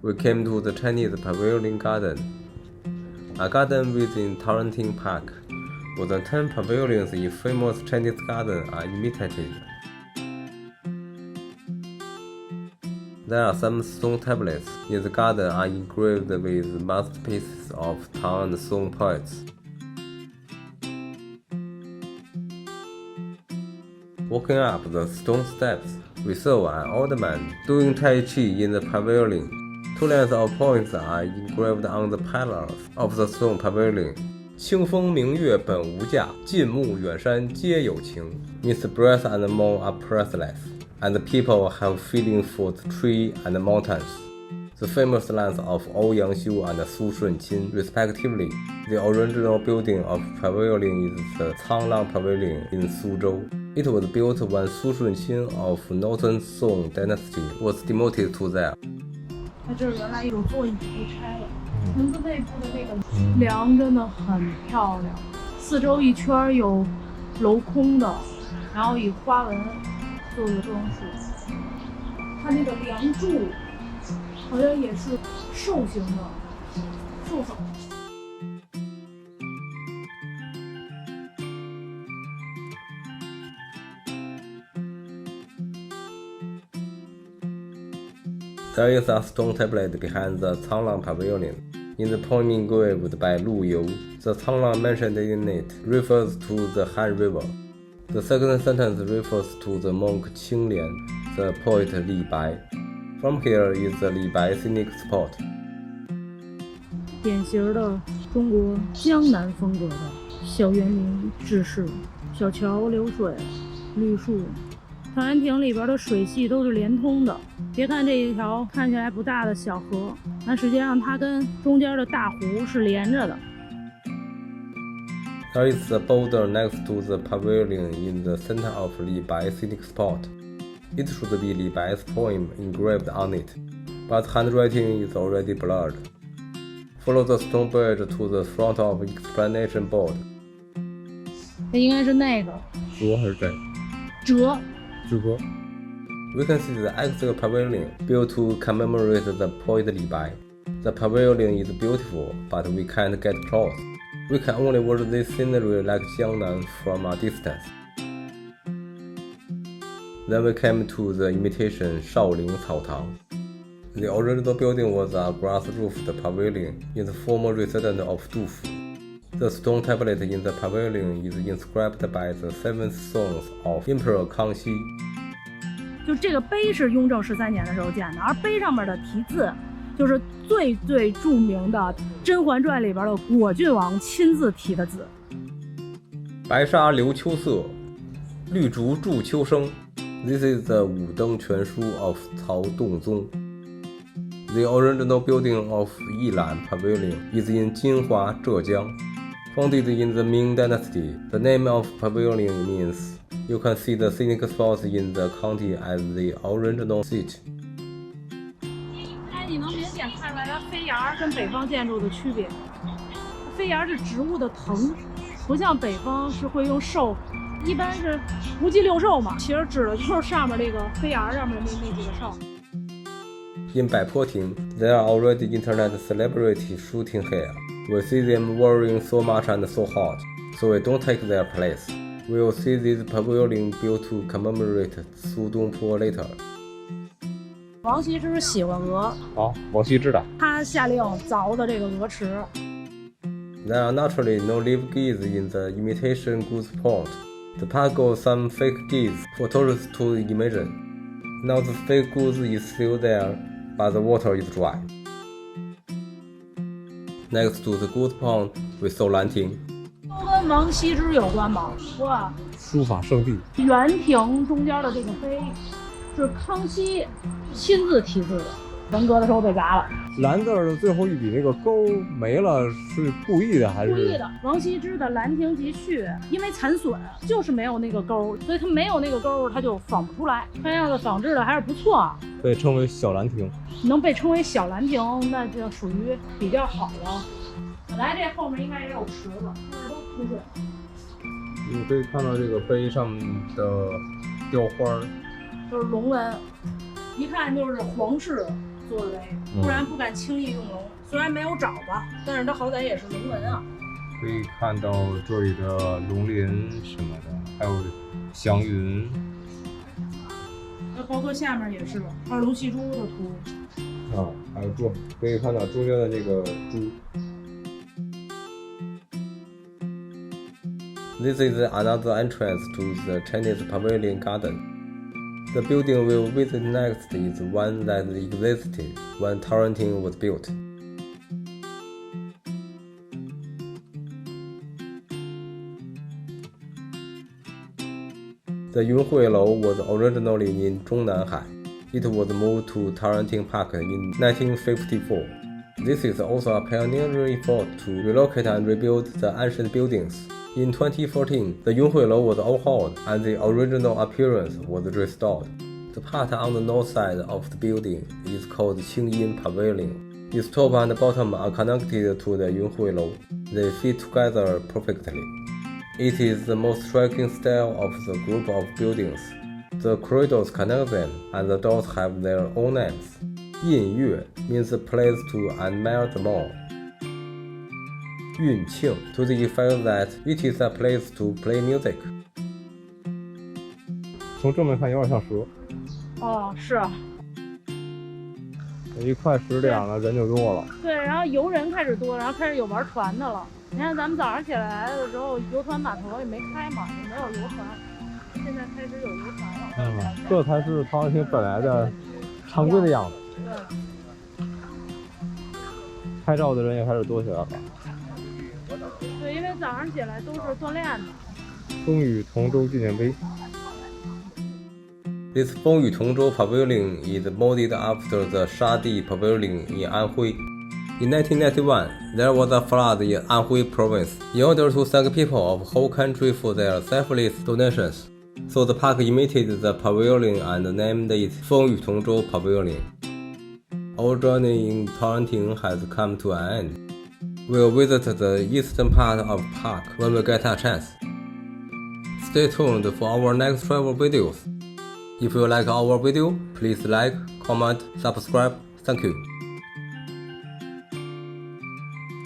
we came to the Chinese Pavilion Garden, a garden within Tarantine Park. More than 10 pavilions in famous Chinese gardens are imitated. There are some stone tablets in the garden are engraved with masterpieces of Tang and Song poets. Walking up the stone steps, we saw an old man doing Tai Chi in the pavilion. 2 lines of poems are engraved on the pillars of the stone pavilion. 清风明月本无价，近目远山皆有情。Means the breath and moon are priceless, and the people have feeling for the tree and mountains. The famous lines of Ouyang Xiu and Su Shunqin, respectively. The original building of pavilion is the Canglang Pavilion in Suzhou. It was built when Su Shunqin of Northern Song Dynasty was demoted to there. 它这是原来有座椅被拆了，亭子内部的那个梁真的很漂亮，四周一圈有镂空的，然后以花纹做的装饰。它那个梁柱好像也是兽形的，兽首。There is a stone tablet behind the Canglang Pavilion. In the poem engraved by Lu You, the Canglang mentioned in it refers to the Han River. The second sentence refers to the monk Qing Lian, the poet Li Bai. From here is the Li Bai scenic spot. 典型的中国江南风格的小园林制式，小桥流水，绿树。长安亭里边的水系都是连通的，别看这一条看起来不大的小河，但实际上它跟中间的大湖是连着的。There is a boulder next to the pavilion in the center of Li Bai scenic spot. It should be Li Bai's poem engraved on it, but handwriting is already blurred. Follow the stone bridge to the front of explanation board. 这应该是那个折还是这？折。折。We can see the exit pavilion built to commemorate the poet Li Bai. The pavilion is beautiful, but we can't get close. We can only watch this scenery like Jiangnan from a distance. Then we came to the imitation Shaolin Caotang. The original building was a grass-roofed pavilion in the former residence of Du Fu. The stone tablet in the pavilion is inscribed by the 7 sons of Emperor Kangxi. 就这个碑是雍正13年的时候建的，而碑上面的题字就是最著名的《甄嬛传》里边的果郡王亲自题的字。白沙流秋色，绿竹助秋声。This is the 五灯全书 of Cao Dongzong. The original building of Yilan Pavilion is in Jinhua, Zhejiang. Founded in the Ming Dynasty, the name of pavilion means you can see the scenic spots in the county as the original seat. 你能明显看出来它飞檐跟北方建筑的区别。飞檐是植物的藤，不像北方是会用兽，一般是无鸡六兽嘛，其实指的就是上面那个飞檐上面那几个兽。In Baipo-ting, there are already internet celebrity shooting here. We see them worrying so much and so hot, so we don't take their place. We will see this pavilion built to commemorate Su Dongpo later. 王羲之喜欢鹅，王羲之的，他下令凿的这个鹅池。There are naturally no live geese in the imitation goose pond. The park got some fake geese for tourists to imagine. Now the fake goose is still there, but the water is dry. Next to the goose pond, we saw Lanting. 都跟王羲之有关吗？哇！书法圣地。园亭中间的这个碑是康熙亲自题字的，文革的时候被砸了。蓝字的最后一笔那个勾没了，是故意的还是？故意的。王羲之的《兰亭集序》因为残损，就是没有那个勾，所以它没有那个勾，它就仿不出来。看样子仿制的还是不错啊，被称为小兰亭。能被称为小兰亭，那就属于比较好了。本来这后面应该也有池子，但是都枯水了。你可以看到这个碑上面的雕花，就是龙纹，一看就是皇室做的那个，不然不敢轻易用龙。虽然没有爪子，但是它好歹也是龙纹啊。可以看到这里的龙鳞什么的，还有祥云。那包括下面也是二龙戏珠的图。啊，还有猪，可以看到中间的这个猪。This is another entrance to the Chinese Pavilion Garden. The building we'll visit next is one that existed when Torrenting was built. The Yunhui Lou was originally in Zhongnanhai. It was moved to Torrenting Park in 1954. This is also a pioneering effort to relocate and rebuild the ancient buildings. In 2014, the Yunhui Lou was overhauled and the original appearance was restored. The part on the north side of the building is called Qingyin Pavilion. Its top and bottom are connected to the Yunhui Lou. They fit together perfectly. It is the most striking style of the group of buildings. The corridors connect them, and the doors have their own names. Yin Yue means a place to admire them all. Yun Qing to the effect that it is a place to play music. 从正面看有点像蛇，哦，是。一快10点了，人就多了。对，然后游人开始多，然后开始有玩船的了。你看咱们早上起来的时候，游船码头也没开嘛，也没有游船。现在开始有游船了。这才是陶然亭本来的常规的样子。对。拍照的人也开始多起来了。对，因为早上起来都是锻炼的。风雨同舟纪念碑。This Fengyu Tongzhou Pavilion is modeled after the Shadi Pavilion in Anhui. In 1991, there was a flood in Anhui province. In order to thank people of the whole country for their selfless donations, so the park imitated the pavilion and named it Fengyu Tongzhou Pavilion. Our journey in Torrenting has come to an end. We'll visit the eastern part of the park when we get a chance. Stay tuned for our next travel videos. If you like our video, please like, comment, subscribe. Thank you.